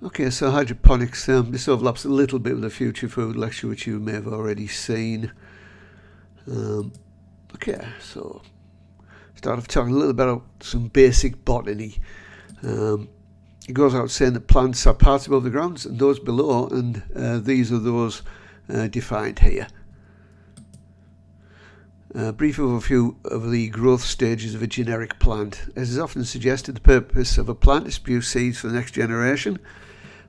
Okay, so hydroponics, this overlaps a little bit with the future food lecture, which you may have already seen. Okay, so start off talking a little bit about some basic botany. It goes out saying that plants are parts above the ground and those below, and these are those defined here. Brief overview of the growth stages of a generic plant. As is often suggested, the purpose of a plant is to produce seeds for the next generation.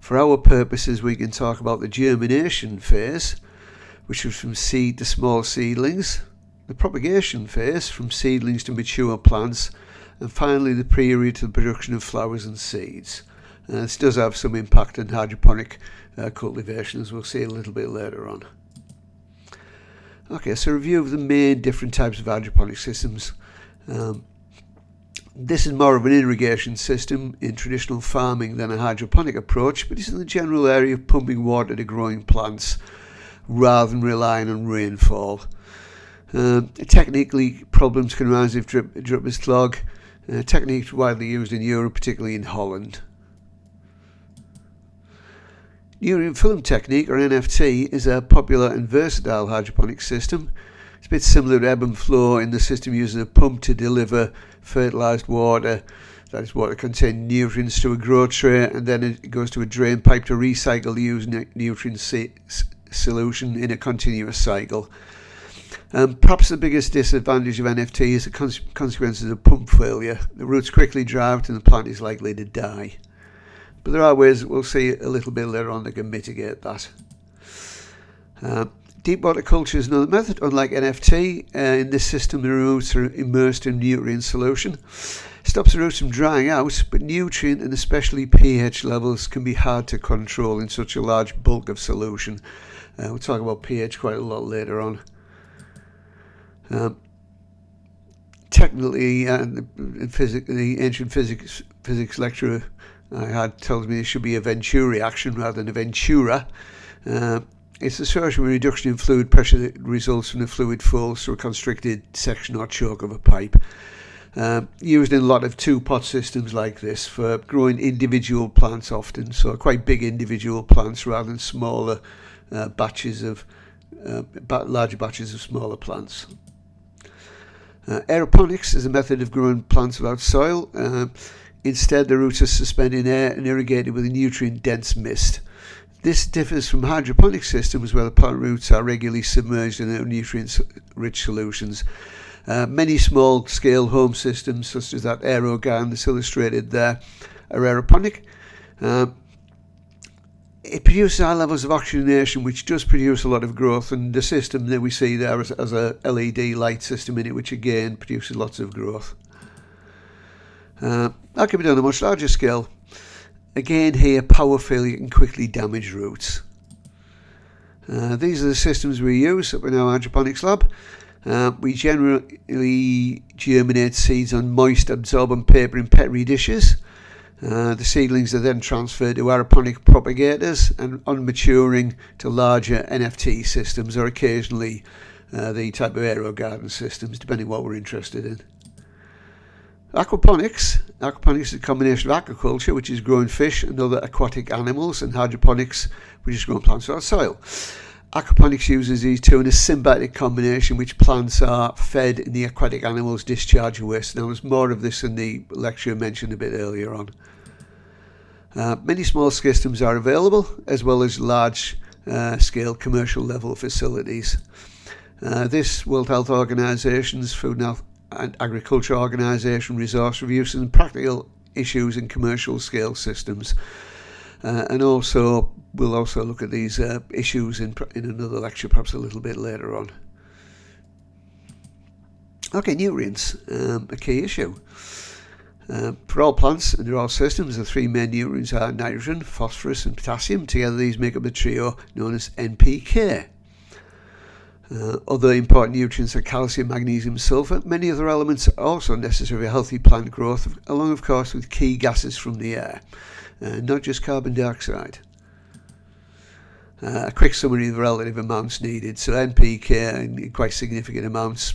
For our purposes, we can talk about the germination phase, which is from seed to small seedlings, the propagation phase, from seedlings to mature plants, and finally the period to the production of flowers and seeds. This does have some impact on hydroponic cultivation, as we'll see a little bit later on. Okay, so a review of the main different types of hydroponic systems. This is more of an irrigation system in traditional farming than a hydroponic approach, but it's in the general area of pumping water to growing plants rather than relying on rainfall. Technically, problems can arise if drippers clog. Techniques widely used in Europe, particularly in Holland. Nutrient film technique, or NFT, is a popular and versatile hydroponic system. It's a bit similar to ebb and flow in the system using a pump to deliver fertilised water, that is water containing nutrients, to a grow tray, and then it goes to a drain pipe to recycle the used nutrient solution in a continuous cycle. Perhaps the biggest disadvantage of NFT is the consequences of pump failure. The roots quickly dry out and the plant is likely to die. But there are ways, we'll see a little bit later on, that can mitigate that. Deep water culture is another method. Unlike NFT, in this system the roots are immersed in nutrient solution. Stops the roots from drying out, but nutrient and especially pH levels can be hard to control in such a large bulk of solution. We'll talk about pH quite a lot later on. Technically, the ancient physics lecturer I had tells me it should be a Ventura reaction rather than a Ventura. It's associated with a reduction in fluid pressure that results from the fluid falls through a constricted section or choke of a pipe. Used in a lot of two-pot systems like this for growing individual plants often, so quite big individual plants rather than smaller larger batches of smaller plants. Aeroponics is a method of growing plants without soil. Instead, the roots are suspended in air and irrigated with a nutrient-dense mist. This differs from hydroponic systems where the plant roots are regularly submerged in nutrient-rich solutions. Many small-scale home systems, such as that aero garden that's illustrated there, are aeroponic. It produces high levels of oxygenation, which does produce a lot of growth, and the system that we see there has a LED light system in it, which again produces lots of growth. That can be done on a much larger scale. Again here, power failure can quickly damage roots. These are the systems we use up in our hydroponics lab. We generally germinate seeds on moist absorbent paper in petri dishes. The seedlings are then transferred to aeroponic propagators and, on maturing, to larger NFT systems, or occasionally the type of aero garden systems, depending on what we're interested in. Aquaponics is a combination of aquaculture, which is growing fish and other aquatic animals, and hydroponics, which is growing plants without soil. Aquaponics uses these two in a symbiotic combination, which plants are fed and the aquatic animals discharge waste. Now, there's more of this in the lecture mentioned a bit earlier on. Many small systems are available, as well as large-scale commercial level facilities. This World Health Organization's Food and Agriculture Organization resource reviews and practical issues in commercial scale systems. And also, we'll also look at these issues in another lecture, perhaps a little bit later on. Okay, nutrients, a key issue. For all plants and all systems, the three main nutrients are nitrogen, phosphorus and potassium. Together these make up the trio known as NPK. Other important nutrients are calcium, magnesium, sulfur. Many other elements are also necessary for healthy plant growth, along of course with key gases from the air, not just carbon dioxide. A quick summary of the relative amounts needed. So NPK in quite significant amounts,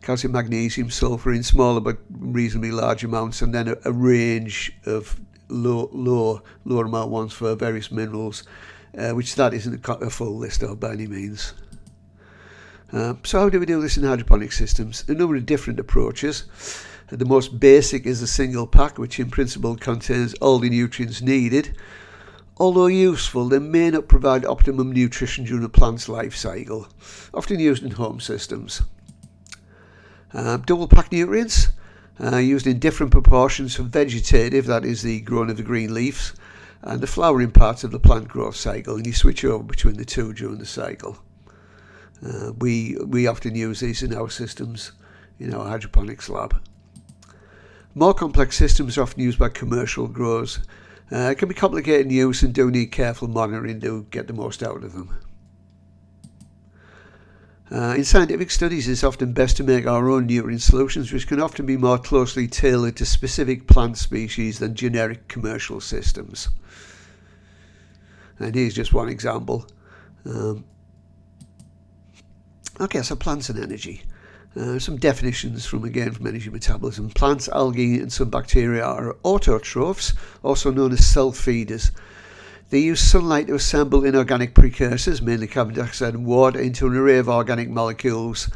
calcium, magnesium, sulfur in smaller but reasonably large amounts, and then a range of lower amount ones for various minerals, which that isn't a full list of by any means. So how do we do this in hydroponic systems? A number of different approaches. The most basic is a single pack, which in principle contains all the nutrients needed. Although useful, they may not provide optimum nutrition during a plant's life cycle, often used in home systems. Double pack nutrients, used in different proportions for vegetative, that is the growing of the green leaves, and the flowering parts of the plant growth cycle, and you switch over between the two during the cycle. We often use these in our systems, in our hydroponics lab. More complex systems are often used by commercial growers. It can be complicated in use and do need careful monitoring to get the most out of them. In scientific studies, it's often best to make our own nutrient solutions, which can often be more closely tailored to specific plant species than generic commercial systems. And here's just one example. Okay, so plants and energy. Some definitions from energy metabolism. Plants, algae and some bacteria are autotrophs, also known as self-feeders. They use sunlight to assemble inorganic precursors, mainly carbon dioxide and water, into an array of organic molecules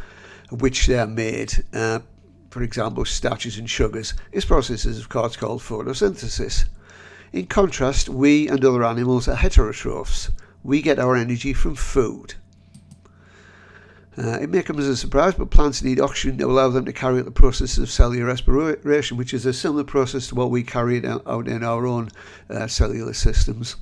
of which they are made. For example, starches and sugars. This process is of course called photosynthesis. In contrast, we and other animals are heterotrophs. We get our energy from food. It may come as a surprise, but plants need oxygen to allow them to carry out the process of cellular respiration, which is a similar process to what we carry out in our own cellular systems.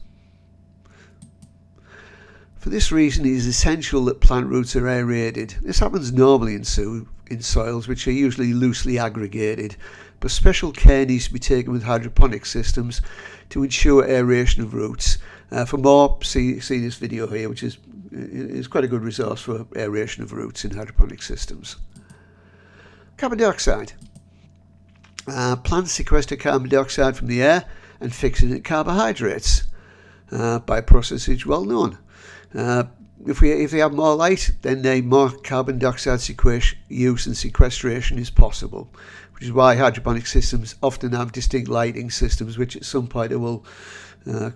For this reason, it is essential that plant roots are aerated. This happens normally in soils, which are usually loosely aggregated, but special care needs to be taken with hydroponic systems to ensure aeration of roots. For more, see this video here, which is quite a good resource for aeration of roots in hydroponic systems. Carbon dioxide. Plants sequester carbon dioxide from the air and fix it in carbohydrates by a process which is well known. If they have more light, then more carbon dioxide use and sequestration is possible, which is why hydroponic systems often have distinct lighting systems, which at some point I will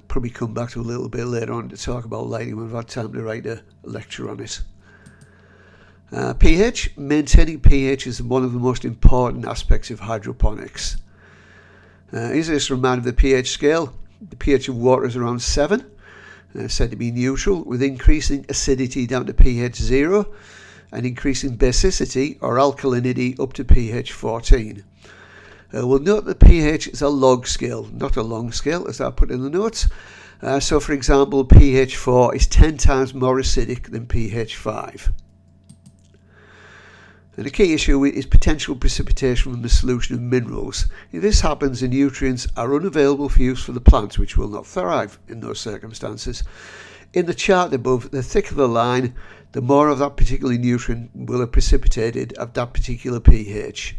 probably come back to a little bit later on to talk about lighting when I've had time to write a lecture on it. pH. Maintaining pH is one of the most important aspects of hydroponics. Here's this reminder of the pH scale. The pH of water is around 7, said to be neutral, with increasing acidity down to pH 0 and increasing basicity or alkalinity up to pH 14. We'll note that pH is a log scale, not a long scale, as I put in the notes. So, for example, pH 4 is 10 times more acidic than pH 5. And the key issue is potential precipitation from the solution of minerals. If this happens, the nutrients are unavailable for use for the plants, which will not thrive in those circumstances. In the chart above, the thicker the line, the more of that particular nutrient will have precipitated at that particular pH.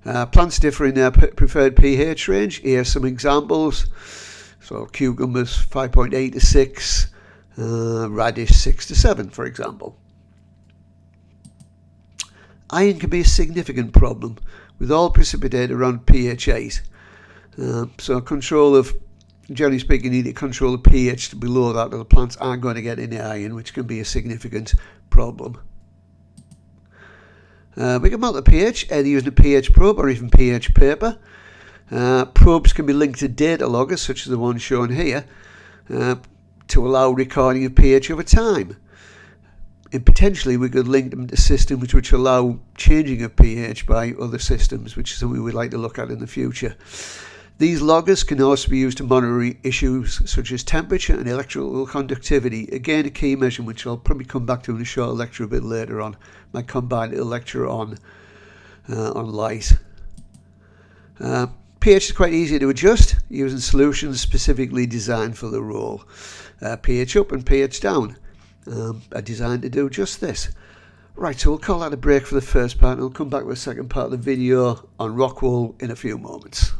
Plants differ in their preferred pH range. Here are some examples. So cucumbers 5.8 to 6, radish 6 to 7, for example. Iron can be a significant problem, with all precipitate around pH 8. So generally speaking, you need to control the pH to below that, or the plants aren't going to get any iron, which can be a significant problem. We can mount the pH either using a pH probe or even pH paper. Probes can be linked to data loggers, such as the one shown here, to allow recording of pH over time. And potentially we could link them to systems which allow changing of pH by other systems, which is something we'd like to look at in the future. These loggers can also be used to monitor issues such as temperature and electrical conductivity. Again, a key measure which I'll probably come back to in a short lecture a bit later on. Might combine a lecture on light. pH is quite easy to adjust using solutions specifically designed for the role. pH up and pH down are designed to do just this. Right, so we'll call that a break for the first part, and I'll come back with the second part of the video on rock wool in a few moments.